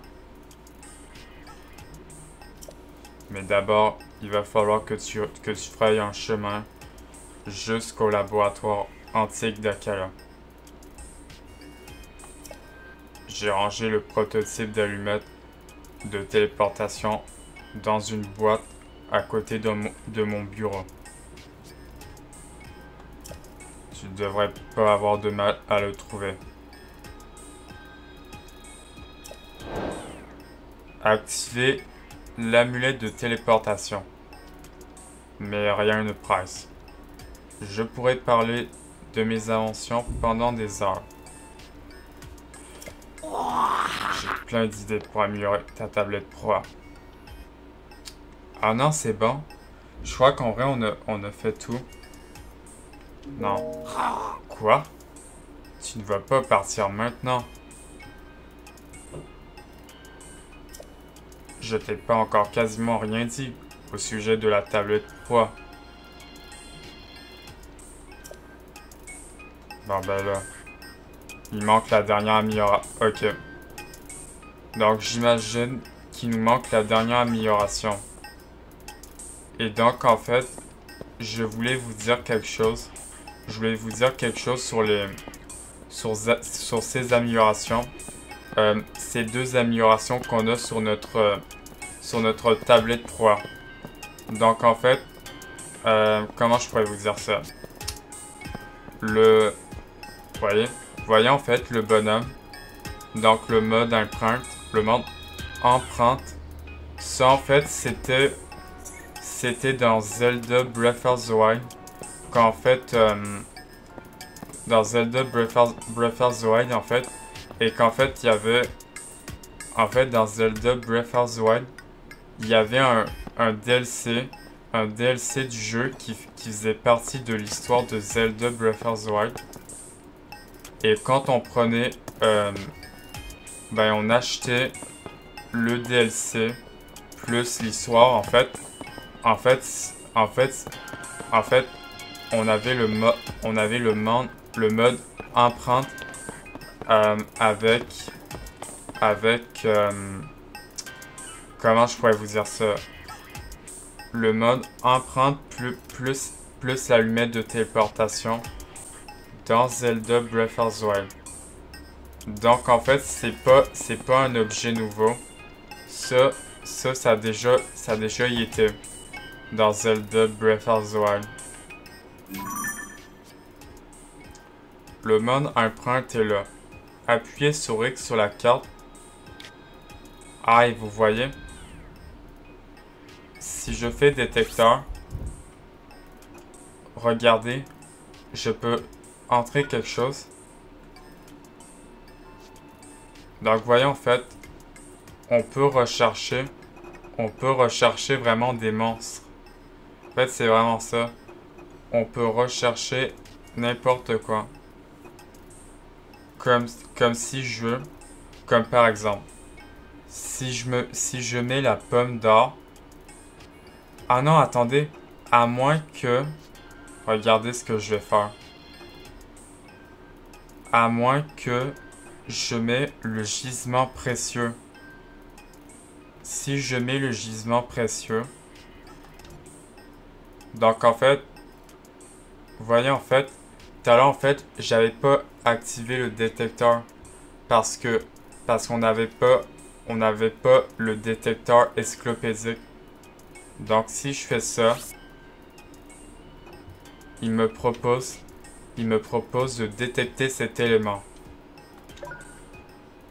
Mais d'abord, il va falloir que tu frayes un chemin jusqu'au laboratoire antique d'Akala. J'ai rangé le prototype d'allumette de téléportation dans une boîte à côté de mon bureau. Tu ne devrais pas avoir de mal à le trouver. Activer l'amulette de téléportation. Mais rien ne presse. Je pourrais te parler de mes inventions pendant des heures. J'ai plein d'idées pour améliorer ta tablette proie. Ah non, c'est bon. Je crois qu'en vrai, on a fait tout. Non. Quoi? Tu ne vas pas partir maintenant. Je t'ai pas encore quasiment rien dit au sujet de la tablette proie. Bon ben là, il manque la dernière amélioration. Ok. Donc j'imagine qu'il nous manque la dernière amélioration. Et donc en fait, je voulais vous dire quelque chose. Je voulais vous dire quelque chose sur ces améliorations. Ces deux améliorations qu'on a sur notre tablette Pro. Donc en fait, comment je pourrais vous dire ça? Voyez en fait le bonhomme. Donc le mode empreinte, ça en fait c'était dans Zelda Breath of the Wild. Qu'en fait, dans Zelda Breath of the Wild en fait, et qu'en fait il y avait, en fait dans Zelda Breath of the Wild, il y avait un DLC du jeu qui faisait partie de l'histoire de Zelda Breath of the Wild. Et quand on prenait, on achetait le DLC plus l'histoire en fait, on avait le mode empreinte avec comment je pourrais vous dire ça? Le mode empreinte plus l'allumette de téléportation dans Zelda Breath of the Wild. Donc en fait, c'est pas un objet nouveau. Ça a déjà y été dans Zelda Breath of the Wild. Le mode empreinte est là. Appuyez sur X sur la carte. Ah, et vous voyez, si je fais détecteur, regardez, je peux entrer quelque chose. Donc voyez en fait, on peut rechercher vraiment des monstres. En fait c'est vraiment ça. On peut rechercher n'importe quoi. Comme si je veux, comme par exemple, si je mets la pomme d'or. Ah non, attendez, à moins que, regardez ce que je vais faire. À moins que je mets le gisement précieux. Si je mets le gisement précieux, donc en fait, vous voyez en fait, tout à l'heure en fait, j'avais pas activé le détecteur parce qu'on n'avait pas le détecteur encyclopédique. Donc si je fais ça, il me propose de détecter cet élément.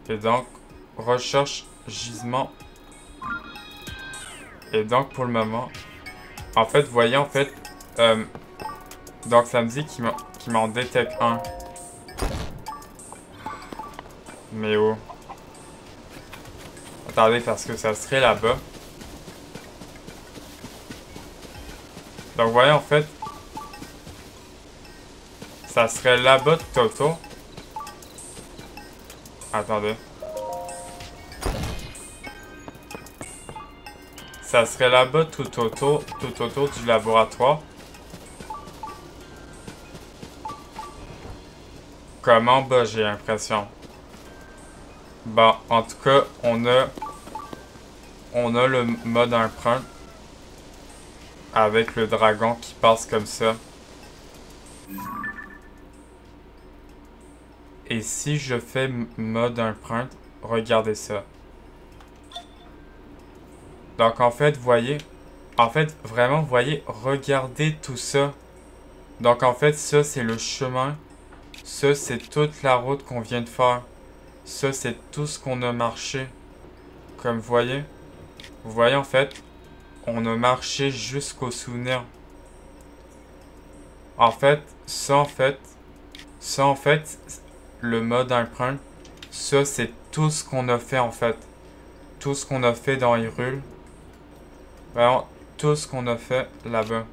Et donc, recherche gisement. Et donc, pour le moment, en fait, vous voyez, en fait, donc ça me dit qu'il m'en détecte un. Mais où? Attendez, parce que ça serait là-bas. Donc, vous voyez, en fait, ça serait là-bas tout autour. Attendez. Ça serait là-bas tout autour du laboratoire. Comme en bas, j'ai l'impression. Bon, en tout cas, on a le mode empreinte avec le dragon qui passe comme ça. Et si je fais mode empreinte, regardez ça. Donc en fait, voyez, vraiment, voyez, regardez tout ça. Donc en fait, ça c'est le chemin. Ça c'est toute la route qu'on vient de faire. Ça c'est tout ce qu'on a marché. Comme vous voyez en fait, on a marché jusqu'au souvenir. En fait, le mode empreinte, ça c'est tout ce qu'on a fait en fait. Tout ce qu'on a fait dans Hyrule. Vraiment, tout ce qu'on a fait là-bas.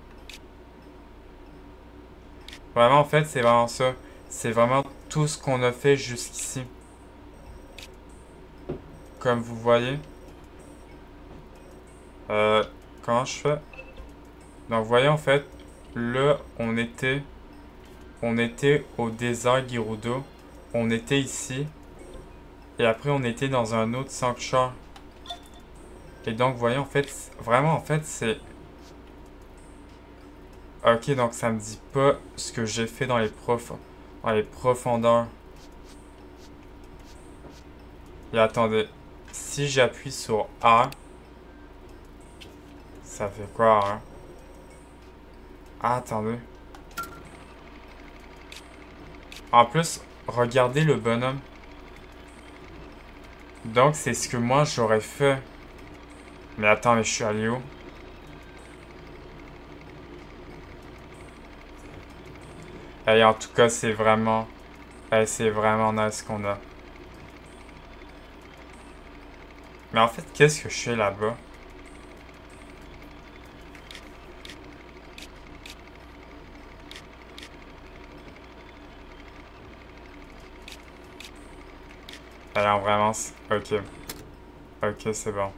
Vraiment, en fait, c'est vraiment ça. C'est vraiment tout ce qu'on a fait jusqu'ici. Comme vous voyez. Comment je fais? Donc, vous voyez, en fait, là, on était au désert Gerudo. On était ici. Et après, on était dans un autre sanctuaire. Et donc, vous voyez, en fait, vraiment, en fait, c'est... Ok, donc ça me dit pas ce que j'ai fait dans les profondeurs. Et attendez. Si j'appuie sur A, ça fait quoi, hein? Ah, attendez. En plus, regardez le bonhomme. Donc, c'est ce que moi, j'aurais fait. Mais attends, mais je suis allé où? Et en tout cas, c'est vraiment... c'est vraiment nice qu'on a. Mais en fait, qu'est-ce que je fais là-bas? Alors vraiment... Ok. Ok, c'est bon.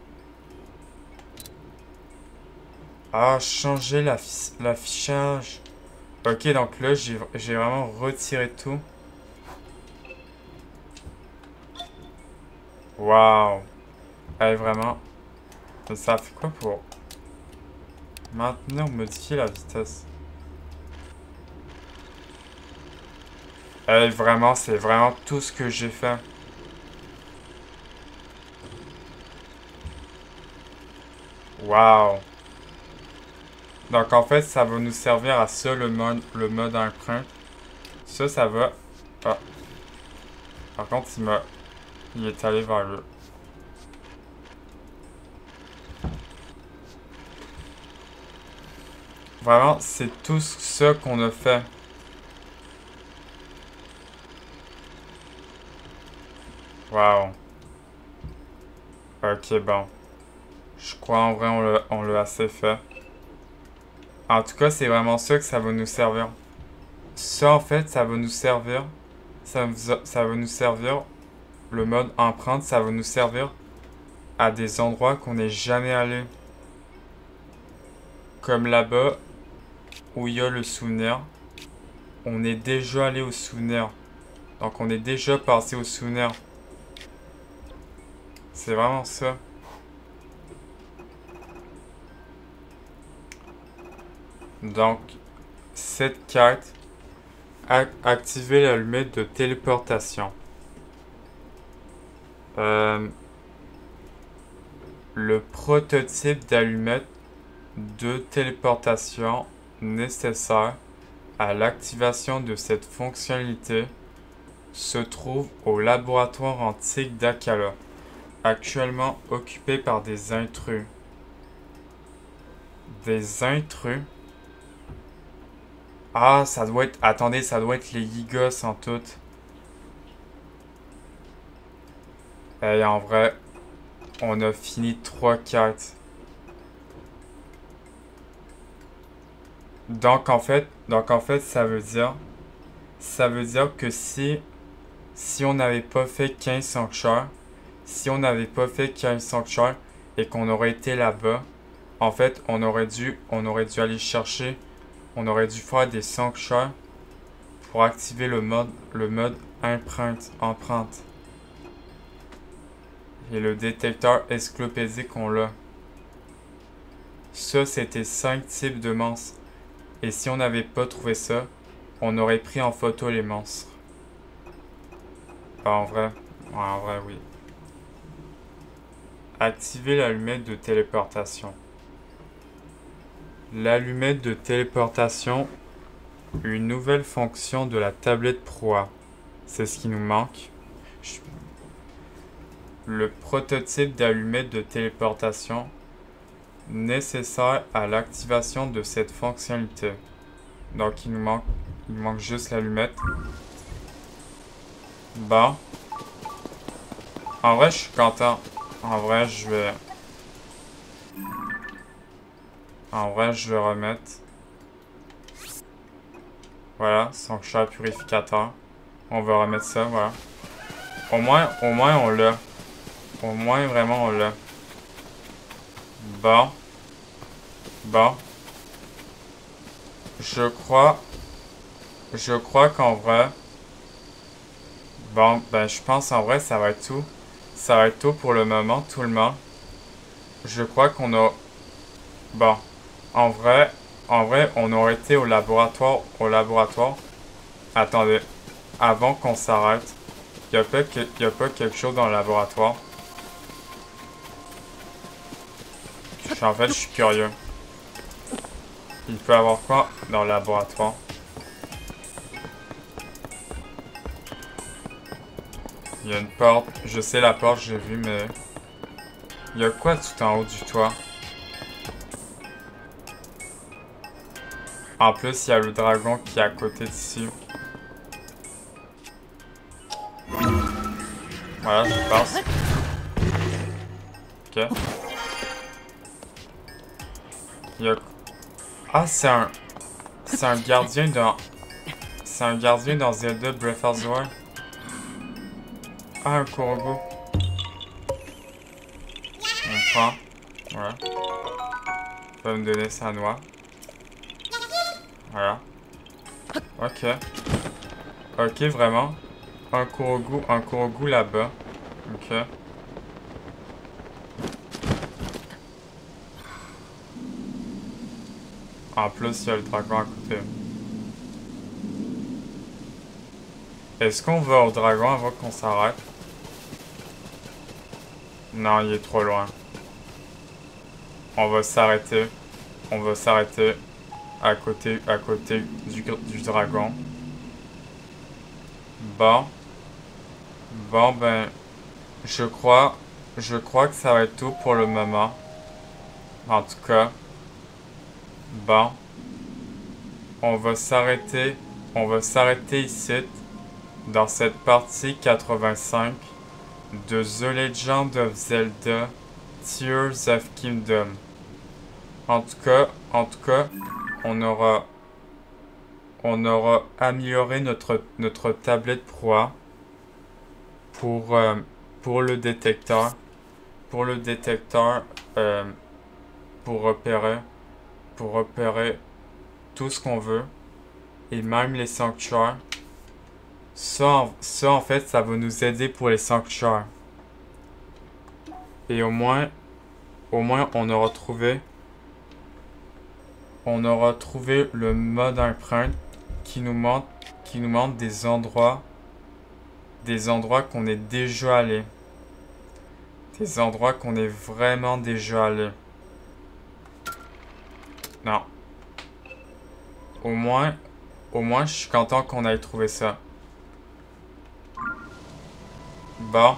Ah, changer l'affichage. Ok, donc là, j'ai vraiment retiré tout. Waouh. Vraiment. Ça fait quoi pour maintenir ou modifier la vitesse? Vraiment, c'est vraiment tout ce que j'ai fait. Waouh. Donc en fait, ça va nous servir à ça, le mode empreinte. Ça va... Ah. Par contre, il est allé vers le... Vraiment, c'est tout ça qu'on a fait. Waouh. Ok, bon. Je crois en vrai, on l'a assez fait. En tout cas, c'est vraiment ça que ça va nous servir. Ça, en fait, ça va nous servir. Ça va nous servir. Le mode empreinte, ça va nous servir à des endroits qu'on n'est jamais allé. Comme là-bas, où il y a le souvenir. On est déjà allé au souvenir. Donc, on est déjà passé au souvenir. C'est vraiment ça. Donc, cette carte, activer l'allumette de téléportation. Le prototype d'allumette de téléportation nécessaire à l'activation de cette fonctionnalité se trouve au laboratoire antique d'Akala, actuellement occupé par des intrus. Des intrus? Ah, ça doit être... Attendez, ça doit être les Yigos en tout. Et en vrai, on a fini 3 cartes. Donc en fait, ça veut dire... Ça veut dire que si on n'avait pas fait 15 sanctuaires, si on n'avait pas fait 15 sanctuaires et qu'on aurait été là-bas, en fait, on aurait dû aller chercher, on aurait dû faire des sanctuaires pour activer le mode empreinte. Et le détecteur encyclopédique, on l'a. Ça, c'était 5 types de monstres. Et si on n'avait pas trouvé ça, on aurait pris en photo les monstres. Ah, en vrai? Ouais, en vrai, oui. Activer l'allumette de téléportation. L'allumette de téléportation, une nouvelle fonction de la tablette Proa. C'est ce qui nous manque. Le prototype d'allumette de téléportation nécessaire à l'activation de cette fonctionnalité. Donc il manque juste l'allumette. Bon. En vrai, je suis content. En vrai, je vais remettre. Voilà, sanctuaire purificateur. On va remettre ça, voilà. Au moins on l'a. Au moins, vraiment, on l'a. Bon. Je crois qu'en vrai... Bon, ben, je pense en vrai, ça va être tout. Ça va être tout pour le moment, tout le monde. Je crois qu'on a... Bon. En vrai, on aurait été au laboratoire. Attendez. Avant qu'on s'arrête. y a pas quelque chose dans le laboratoire? En fait, je suis curieux. Il peut y avoir quoi dans le laboratoire? Il y a une porte. Je sais la porte, j'ai vu, mais... Il y a quoi tout en haut du toit? En plus, il y a le dragon qui est à côté d'ici. Voilà, je passe. Ok. Il y a... Ah, c'est un... C'est un gardien dans... C'est un gardien dans Zelda Breath of the Wild. Ah, un Kurogu. On prend. Voilà. Il va me donner sa noix. Voilà. Ok. Ok, vraiment. Un Kurogu là-bas. Ok. En plus, il y a le dragon à côté. Est-ce qu'on va au dragon avant qu'on s'arrête? Non, il est trop loin. On va s'arrêter. On va s'arrêter à côté du dragon. Bon. Bon, ben... Je crois que ça va être tout pour le moment. En tout cas. Bon. On va s'arrêter ici. Dans cette partie 85 de The Legend of Zelda Tears of Kingdom. En tout cas, on aura amélioré notre tablette proie pour le détecteur. Pour le détecteur, pour repérer tout ce qu'on veut. Et même les sanctuaires. Ça, en fait, ça va nous aider pour les sanctuaires. Et au moins, on aura trouvé le mode empreinte qui nous montre des endroits qu'on est déjà allé. Des endroits qu'on est vraiment déjà allé. Non. Au moins, je suis content qu'on ait trouvé ça. Bon.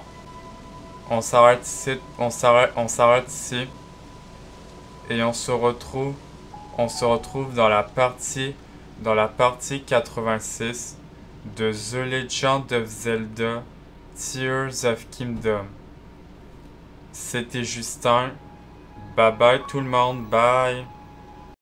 On s'arrête ici. Et on se retrouve dans la partie 86 de The Legend of Zelda Tears of Kingdom. C'était Justin. Bye bye tout le monde. Bye.